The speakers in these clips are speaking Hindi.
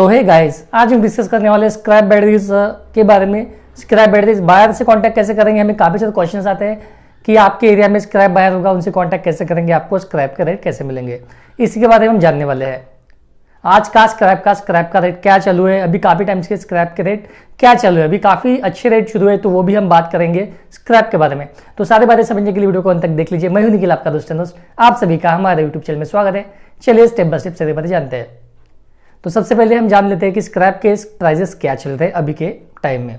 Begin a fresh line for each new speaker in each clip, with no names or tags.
सो हे गाइस, आज हम डिस्कस करने वाले स्क्रैप बैटरीज के बारे में। स्क्रैप बैटरीज बायर से कांटेक्ट कैसे करेंगे। हमें काफ़ी सारे क्वेश्चंस आते हैं कि आपके एरिया में स्क्रैप बायर होगा, उनसे कांटेक्ट कैसे करेंगे, आपको स्क्रैप के रेट कैसे मिलेंगे, इसी के बारे में हम जानने वाले हैं। आज का स्क्रैप का रेट क्या चालू है, अभी काफ़ी टाइम से स्क्रैप के रेट क्या चालू है, अभी काफ़ी अच्छे रेट शुरू है, तो वो भी हम बात करेंगे स्क्रैप के बारे में। तो सारे बातें समझने के लिए वीडियो को अंत तक देख लीजिए। मैं हूं निखिल, आपका दोस्त आप सभी का हमारे यूट्यूब चैनल में स्वागत है। चलिए स्टेप बाय स्टेप सारी बातें जानते हैं। तो सबसे पहले हम जान लेते हैं कि स्क्रैप के प्राइजेस क्या चल रहे हैं अभी के टाइम में।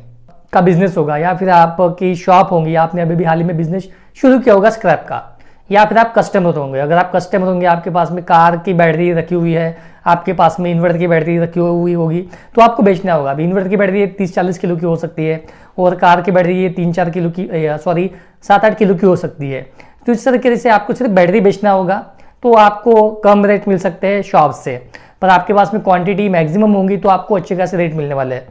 का बिजनेस होगा या फिर आपकी शॉप होंगी, आपने अभी भी हाल ही में बिजनेस शुरू किया होगा स्क्रैप का, या फिर आप कस्टमर होंगे। अगर आप कस्टमर होंगे, आपके पास में कार की बैटरी रखी हुई है, आपके पास में इन्वर्टर की बैटरी रखी हुई होगी, तो आपको बेचना होगा। अभी इन्वर्टर की बैटरी 30-40 किलो की हो सकती है और कार की बैटरी ये 3-4 किलो की 7-8 किलो की हो सकती है। तो इस तरीके से आपको सिर्फ बैटरी बेचना होगा, तो आपको कम रेट मिल सकते हैं शॉप से, पर आपके पास में क्वांटिटी मैक्सिमम होंगी तो आपको अच्छे खासे रेट मिलने वाले हैं।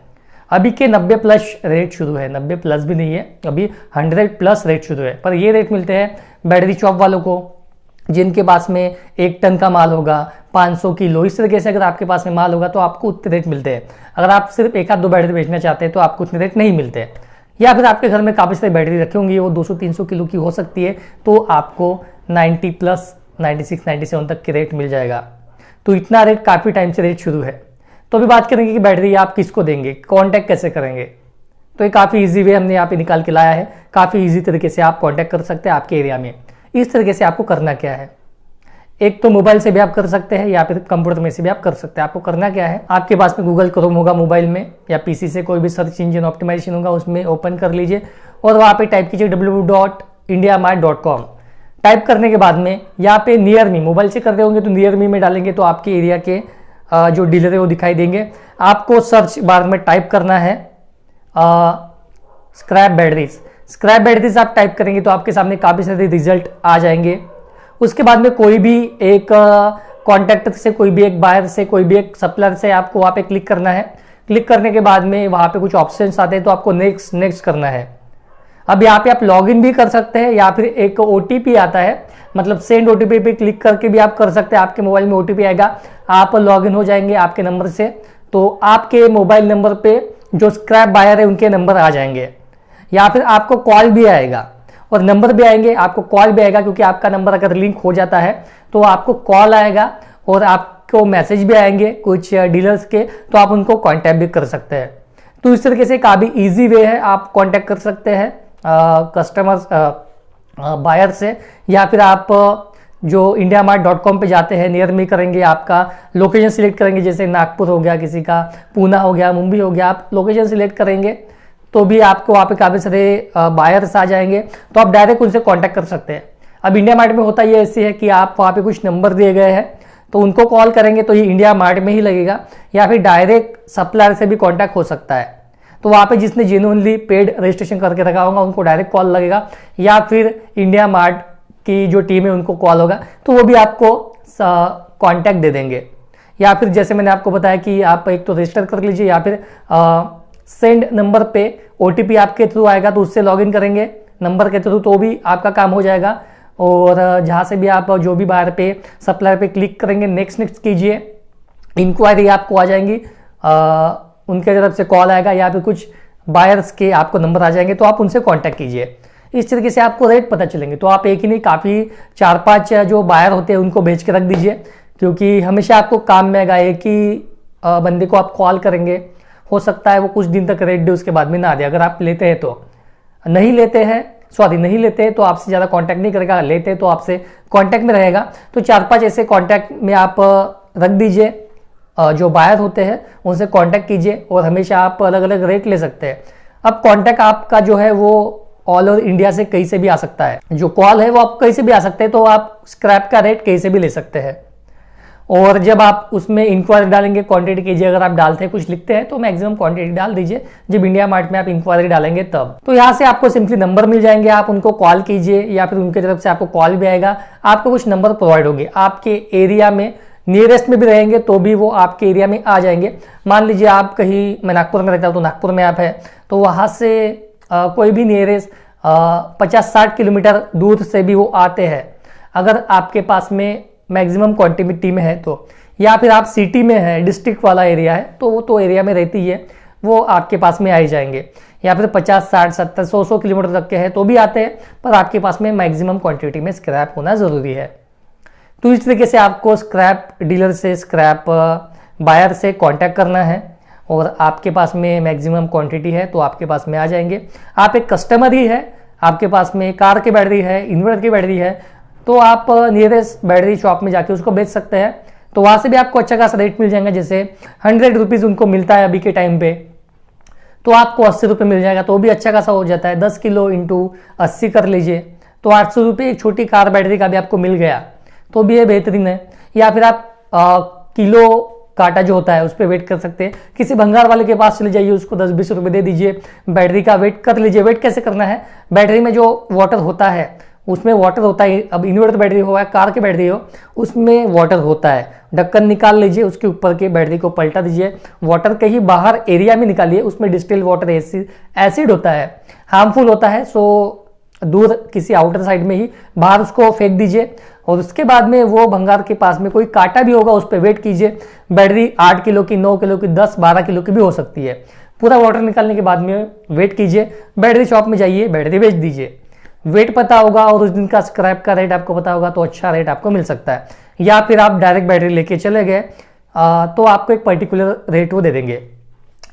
अभी के 90+ रेट शुरू है, 90+ भी नहीं है, अभी 100+ रेट शुरू है। पर ये रेट मिलते हैं बैटरी शॉप वालों को, जिनके पास में 1 टन का माल होगा, 500 किलो, इस तरीके से अगर आपके पास में माल होगा तो आपको उतने रेट मिलते हैं। अगर आप सिर्फ 1-2 बैटरी बेचना चाहते हैं तो आपको उतने रेट नहीं मिलते। या फिर आपके घर में काफ़ी सारी बैटरी रखी होंगी, वो 200-300 किलो की हो सकती है, तो आपको 90+, 96-97 तक के रेट मिल जाएगा। तो इतना रेट काफ़ी टाइम से रेट शुरू है। तो अभी बात करेंगे कि बैटरी आप किसको देंगे, कांटेक्ट कैसे करेंगे। तो ये काफ़ी इजी वे हमने यहाँ पे निकाल के लाया है। काफ़ी इजी तरीके से आप कांटेक्ट कर सकते हैं आपके एरिया में। इस तरीके से आपको करना क्या है, एक तो मोबाइल से भी आप कर सकते हैं या फिर कंप्यूटर में से भी आप कर सकते हैं। आपको करना क्या है, आपके पास में गूगल क्रोम होगा मोबाइल में, या पीसी से कोई भी सर्च इंजन ऑप्टिमाइजेशन होगा उसमें ओपन कर लीजिए और वहाँ पे टाइप कीजिए www.indiamart.com। टाइप करने के बाद में यहाँ पे नियर मी, मोबाइल से कर रहे होंगे तो नियर मी में डालेंगे तो आपके एरिया के जो डीलर है वो दिखाई देंगे। आपको सर्च बार में टाइप करना है स्क्रैप बैटरीज आप टाइप करेंगे तो आपके सामने काफ़ी सारे रिजल्ट आ जाएंगे। उसके बाद में कोई भी एक कॉन्टैक्ट से, कोई भी एक बायर से, कोई भी एक सप्लायर से आपको वहाँ पे क्लिक करना है। क्लिक करने के बाद में वहाँ पे कुछ ऑप्शंस आते हैं, तो आपको नेक्स्ट करना है। अब यहाँ पे आप लॉगिन भी कर सकते हैं या फिर एक OTP आता है, मतलब सेंड OTP पे क्लिक करके भी आप कर सकते हैं। आपके मोबाइल में OTP आएगा, आप लॉगिन हो जाएंगे आपके नंबर से, तो आपके मोबाइल नंबर पे जो स्क्रैप बायर है उनके नंबर आ जाएंगे। या फिर आपको कॉल भी आएगा और नंबर भी आएंगे, आपको कॉल भी आएगा, क्योंकि आपका नंबर अगर लिंक हो जाता है तो आपको कॉल आएगा और आपको मैसेज भी आएंगे कुछ डीलर्स के, तो आप उनको कॉन्टैक्ट भी कर सकते हैं। तो इस तरीके से काफ़ी ईजी वे है, आप कॉन्टैक्ट कर सकते हैं कस्टमर्स बायर से। या फिर आप जो indiamart.com पे जाते हैं, नियर मी करेंगे, आपका लोकेशन सिलेक्ट करेंगे, जैसे नागपुर हो गया, किसी का पूना हो गया, मुंबई हो गया, आप लोकेशन सिलेक्ट करेंगे तो भी आपको वहाँ पे काफ़ी सारे बायर्स आ जाएंगे, तो आप डायरेक्ट उनसे कांटेक्ट कर सकते हैं। अब IndiaMart में होता ये ऐसे है कि आप वहाँ पे कुछ नंबर दिए गए हैं, तो उनको कॉल करेंगे तो ये IndiaMart में ही लगेगा, या फिर डायरेक्ट सप्लायर से भी कॉन्टैक्ट हो सकता है। तो वहाँ पे जिसने जेन्युइनली पेड रजिस्ट्रेशन करके रखा होगा उनको डायरेक्ट कॉल लगेगा, या फिर IndiaMart की जो टीम है उनको कॉल होगा, तो वो भी आपको कांटेक्ट दे देंगे। या फिर जैसे मैंने आपको बताया कि आप एक तो रजिस्टर कर लीजिए, या फिर सेंड नंबर पे OTP आपके थ्रू आएगा तो उससे लॉगिन करेंगे नंबर के थ्रू, तो भी आपका काम हो जाएगा। और जहाँ से भी आप जो भी बाहर पे सप्लायर पे क्लिक करेंगे, नेक्स्ट कीजिए, इंक्वायरी आपको आ जाएंगी, उनके तरफ से कॉल आएगा, या फिर कुछ बायर्स के आपको नंबर आ जाएंगे, तो आप उनसे कांटेक्ट कीजिए। इस तरीके से आपको रेट पता चलेंगे। तो आप एक ही नहीं, काफ़ी 4-5 जो बायर होते हैं उनको भेज के रख दीजिए, क्योंकि हमेशा आपको काम में आएगा। एक ही बंदे को आप कॉल करेंगे, हो सकता है वो कुछ दिन तक रेट दे, उसके बाद में ना दे। अगर आप लेते हैं तो नहीं लेते हैं तो आपसे ज़्यादा कांटेक्ट नहीं करेगा, लेते हैं तो आपसे कांटेक्ट में रहेगा। तो 4-5 ऐसे कांटेक्ट में आप रख दीजिए, जो बायर होते हैं उनसे कांटेक्ट कीजिए, और हमेशा आप अलग अलग रेट ले सकते हैं। अब कांटेक्ट आपका जो है वो ऑल ओवर इंडिया से कहीं से भी आ सकता है, जो कॉल है वो आप कहीं से भी आ सकते हैं, तो आप स्क्रैप का रेट कहीं से भी ले सकते हैं। और जब आप उसमें इंक्वायरी डालेंगे, क्वांटिटी कीजिए, अगर आप डालते हैं, कुछ लिखते हैं, तो मैक्सिमम क्वांटिटी डाल दीजिए। जब IndiaMart में आप इंक्वायरी डालेंगे तब, तो यहाँ से आपको सिंपली नंबर मिल जाएंगे, आप उनको कॉल कीजिए, या फिर उनकी तरफ से आपको कॉल भी आएगा, आपको कुछ नंबर प्रोवाइड होंगे। आपके एरिया में नियरेस्ट में भी रहेंगे तो भी वो आपके एरिया में आ जाएंगे। मान लीजिए आप कहीं, मैं नागपुर में रहता हूँ तो नागपुर में आप है, तो वहाँ से कोई भी नियरेस्ट 50-60 किलोमीटर दूर से भी वो आते हैं। अगर आपके पास में मैक्सिमम क्वांटिटी में है तो या फिर आप सिटी में है, डिस्ट्रिक्ट वाला एरिया है, तो वो तो एरिया में रहती है, वो आपके पास में आ ही जाएंगे। या फिर 50, 60, 70, 100 किलोमीटर तक के हैं तो भी आते हैं, पर आपके पास में मैक्सिमम क्वांटिटी में स्क्रैप होना ज़रूरी है। तो इस तरीके से आपको स्क्रैप डीलर से, स्क्रैप बायर से कांटेक्ट करना है और आपके पास में मैक्सिमम क्वांटिटी है तो आपके पास में आ जाएंगे। आप एक कस्टमर ही है, आपके पास में कार की बैटरी है, इन्वर्टर की बैटरी है, तो आप नियरेस्ट बैटरी शॉप में जाके उसको बेच सकते हैं। तो वहाँ से भी आपको अच्छा खासा रेट मिल जाएगा। जैसे 100 रुपीज़ उनको मिलता है अभी के टाइम पे, तो आपको 80 रुपये मिल जाएगा, तो भी अच्छा खासा हो जाता है। 10 किलो इंटू 80 कर लीजिए तो 800 रुपये एक छोटी कार बैटरी का भी आपको मिल गया, तो भी ये बेहतरीन है। या फिर आप किलो काटा जो होता है उस पर वेट कर सकते हैं। किसी भंगार वाले के पास चले जाइए, उसको 10-20 रुपये दे दीजिए, बैटरी का वेट कर लीजिए। वेट कैसे करना है, बैटरी में जो वाटर होता है उसमें वाटर होता है, अब इन्वर्टर बैटरी हो या कार की बैटरी हो उसमें वाटर होता है, ढक्कन निकाल लीजिए, उसके ऊपर के बैटरी को पलटा दीजिए, वाटर कहीं बाहर एरिया में निकालिए, उसमें डिस्टिल वाटर एसिड होता है, हार्मफुल होता है, सो दूर किसी आउटर साइड में ही बाहर उसको फेंक दीजिए। और उसके बाद में वो भंगार के पास में कोई कांटा भी होगा उस पर वेट कीजिए। बैटरी 8 किलो की, 9 किलो की, 10-12 किलो की भी हो सकती है। पूरा वाटर निकालने के बाद में वेट कीजिए, बैटरी शॉप में जाइए, बैटरी बेच दीजिए। वेट पता होगा और उस दिन का स्क्रैप का रेट आपको पता होगा तो अच्छा रेट आपको मिल सकता है। या फिर आप डायरेक्ट बैटरी लेके चले गए तो आपको एक पर्टिकुलर रेट वो दे देंगे।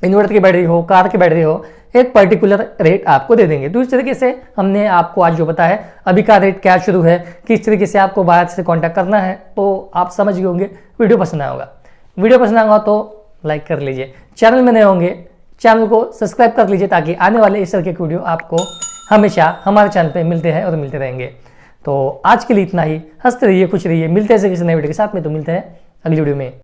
इन्वर्टर की बैटरी हो, कार की बैटरी हो, एक पर्टिकुलर रेट आपको दे देंगे। तो इस तरीके से हमने आपको आज जो बताया अभी का रेट क्या शुरू है, किस तरीके से आपको बाहर से कांटेक्ट करना है, तो आप समझ गए होंगे। वीडियो पसंद आया होगा, वीडियो पसंद आएगा तो लाइक कर लीजिए। चैनल में नए होंगे चैनल को सब्सक्राइब कर लीजिए ताकि आने वाले इस तरह के वीडियो आपको हमेशा हमारे चैनल पे मिलते हैं और मिलते रहेंगे। तो आज के लिए इतना ही। हंसते रहिए, खुश रहिए, मिलते हैं किसी नए वीडियो के साथ में। तो मिलते हैं अगली वीडियो में।